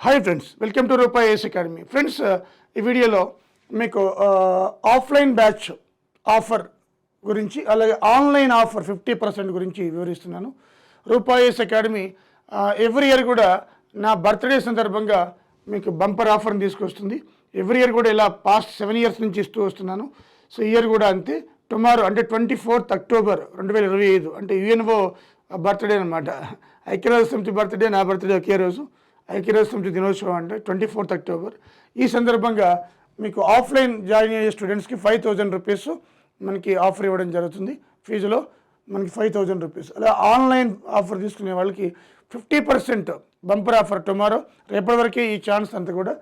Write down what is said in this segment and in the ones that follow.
Hi friends, welcome to రూపాయి ఏస్ academy. Friends, ఈ వీడియోలో మీకు ఆఫ్లైన్ బ్యాచ్ ఆఫర్ గురించి, అలాగే ఆన్లైన్ ఆఫర్ 50% గురించి వివరిస్తున్నాను. రూపాయి ఏస్ అకాడమీ ఎవ్రీ ఇయర్ కూడా నా బర్త్డే సందర్భంగా మీకు బంపర్ ఆఫర్ని తీసుకొస్తుంది. ఎవ్రీ ఇయర్ కూడా ఇలా పాస్ట్ 7 years నుంచి ఇస్తూ వస్తున్నాను. సో ఇయర్ కూడా అంతే. టుమారో అంటే 24th October 2025 అంటే యుఎన్ఓ బర్త్డే అనమాట. ఐక్యరాజ్య సమితి బర్త్డే, నా బర్త్డే ఒకే రోజు. ఐక్యరాజ్య సమితి దినోత్సవం అంటే 24th October. ఈ సందర్భంగా మీకు ఆఫ్లైన్ జాయిన్ అయ్యే స్టూడెంట్స్కి 5,000 రూపీస్ మనకి ఆఫర్ ఇవ్వడం జరుగుతుంది. ఫీజులో మనకి 5,000 రూపీస్. అలా ఆన్లైన్ ఆఫర్ తీసుకునే వాళ్ళకి 50% బంపర్ ఆఫర్ టుమారో. రేపటి వరకే ఈ ఛాన్స్ అంతా కూడా.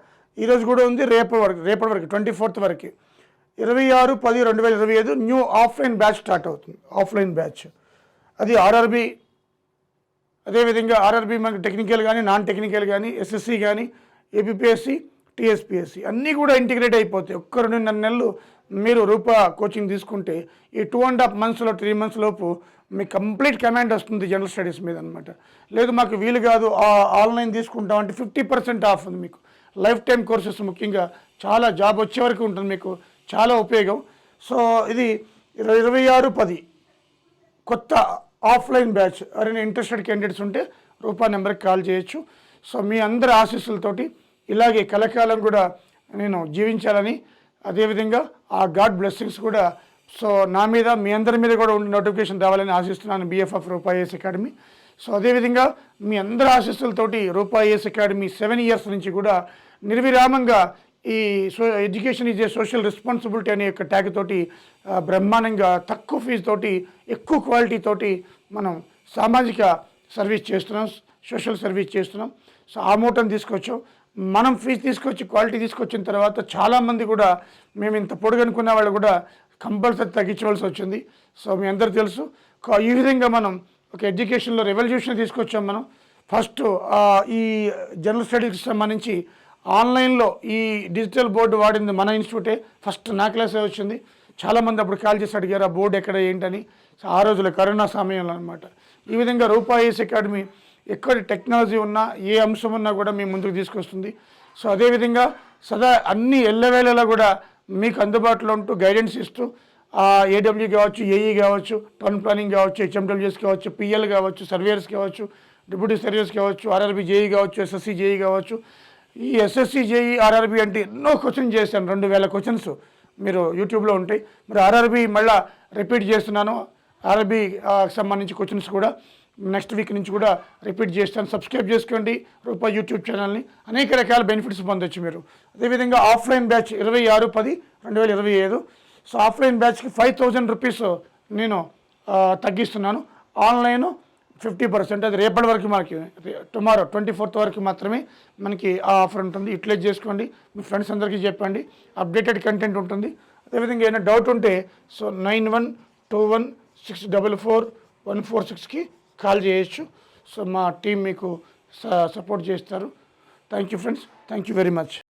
ఈరోజు కూడా ఉంది, రేపటి వరకు 24th వరకు. 26/10/2025 న్యూ ఆఫ్లైన్ బ్యాచ్ స్టార్ట్ అవుతుంది. ఆఫ్లైన్ బ్యాచ్ అది ఆర్ఆర్బి, అదేవిధంగా ఆర్ఆర్బి మనకి టెక్నికల్ కానీ, నాన్ టెక్నికల్ కానీ, ఎస్ఎస్సి కానీ, ఏపీఎస్సి, టీఎస్పీఎస్సి అన్నీ కూడా ఇంటిగ్రేట్ అయిపోతాయి. ఒక్క 2.5 నెలలు మీరు రూపా కోచింగ్ తీసుకుంటే ఈ 2.5 months 3 months లోపు మీకు కంప్లీట్ కమాండ్ వస్తుంది జనరల్ స్టడీస్ మీద అనమాట. లేదు మాకు వీలు కాదు, ఆన్లైన్ తీసుకుంటామంటే 50% ఆఫ్ ఉంది. మీకు లైఫ్ టైం కోర్సెస్, ముఖ్యంగా చాలా జాబ్ వచ్చే వరకు ఉంటుంది, మీకు చాలా ఉపయోగం. సో ఇది 26/10 కొత్త ఆఫ్లైన్ బ్యాచ్. ఎవరైనా ఇంట్రెస్టెడ్ క్యాండిడేట్స్ ఉంటే రూపా నెంబర్కి కాల్ చేయొచ్చు. సో మీ అందరి ఆశీస్సులతోటి ఇలాగే కలకాలం కూడా నేను జీవించాలని, అదేవిధంగా ఆ గాడ్ బ్లెస్సింగ్స్ కూడా సో నా మీద, మీ అందరి మీద కూడా ఉండి నోటిఫికేషన్ రావాలని ఆశిస్తున్నాను. BFF రూపాయి ఏస్ అకాడమీ. సో అదేవిధంగా మీ అందరి ఆశీస్సులతోటి రూపాయి ఏస్ అకాడమీ 7 years నుంచి కూడా నిర్విరామంగా ఈ education is a social responsibility అనే యొక్క ట్యాగ్ తోటి బ్రహ్మాండంగా తక్కువ ఫీజు తోటి ఎక్కువ క్వాలిటీ తోటి మనం సామాజిక సర్వీస్ చేస్తున్నాం, సోషల్ సర్వీస్ చేస్తున్నాం. సో ఆ మూటను తీసుకొచ్చాం. మనం ఫీజు తీసుకొచ్చి క్వాలిటీ తీసుకొచ్చిన తర్వాత చాలామంది కూడా మేము ఇంత పొడుగనుకున్న వాళ్ళు కూడా కంపల్సరీ తగ్గించవలసి వచ్చింది. సో మీ అందరికీ తెలుసు. ఈ విధంగా మనం ఒక ఎడ్యుకేషన్లో రెవల్యూషన్ తీసుకొచ్చాం. మనం ఫస్ట్ ఈ జనరల్ స్టడీస్కి సంబంధించి ఆన్లైన్లో ఈ డిజిటల్ బోర్డు వాడింది మన ఇన్స్టిట్యూటే. ఫస్ట్ నా క్లాసే వచ్చింది. చాలామంది అప్పుడు కాల్ చేసి అడిగారు ఆ బోర్డు ఎక్కడ ఏంటని. సో ఆ రోజుల్లో కరోనా సమయంలో అనమాట. ఈ విధంగా రూపాయి ఏస్ అకాడమీ ఎక్కడ టెక్నాలజీ ఉన్నా, ఏ అంశం ఉన్నా కూడా మీ ముందుకు తీసుకొస్తుంది. సో అదేవిధంగా సదా అన్ని ఎల్లవేళలా కూడా మీకు అందుబాటులో ఉంటూ గైడెన్స్ ఇస్తూ ఏడబ్ల్యూ కావచ్చు, ఏఈ కావచ్చు, టౌన్ ప్లానింగ్ కావచ్చు, హెచ్ఎండబ్ల్యూఎస్ కావచ్చు, పిఎల్ కావచ్చు, సర్వేయర్స్ కావచ్చు, డిప్యూటీ సర్వేయర్స్ కావచ్చు, ఆర్ఆర్బి జేఈ కావచ్చు, ఎస్ఎస్సి జేఈ కావచ్చు. ఈ ఎస్ఎస్సి జేఈ ఆర్ఆర్బి అంటే ఎన్నో క్వశ్చన్ చేశాను. 2,000 క్వశ్చన్స్ మీరు యూట్యూబ్లో ఉంటాయి. మరి ఆర్ఆర్బి మళ్ళీ రిపీట్ చేస్తున్నాను. ఆర్ఆర్బి సంబంధించి క్వశ్చన్స్ కూడా నెక్స్ట్ వీక్ నుంచి కూడా రిపీట్ చేస్తాను. సబ్స్క్రైబ్ చేసుకోండి రూపాయి యూట్యూబ్ ఛానల్ని. అనేక రకాల బెనిఫిట్స్ పొందొచ్చు మీరు. అదేవిధంగా ఆఫ్లైన్ బ్యాచ్ 26/10/2025. సో ఆఫ్లైన్ బ్యాచ్కి 5,000 రూపీస్ నేను తగ్గిస్తున్నాను. ఆన్లైన్ 50%. అది రేపటి వరకు మనకి, టుమారో 24th వరకు మాత్రమే మనకి ఆ ఆఫర్ ఉంటుంది. యూటిలైజ్ చేసుకోండి, మీ ఫ్రెండ్స్ అందరికీ చెప్పండి. అప్డేటెడ్ కంటెంట్ ఉంటుంది. అదేవిధంగా ఏమైనా డౌట్ ఉంటే సో 9121644146కి కాల్ చేయొచ్చు. సో మా టీం మీకు సపోర్ట్ చేస్తారు. Thank you friends, thank you very much.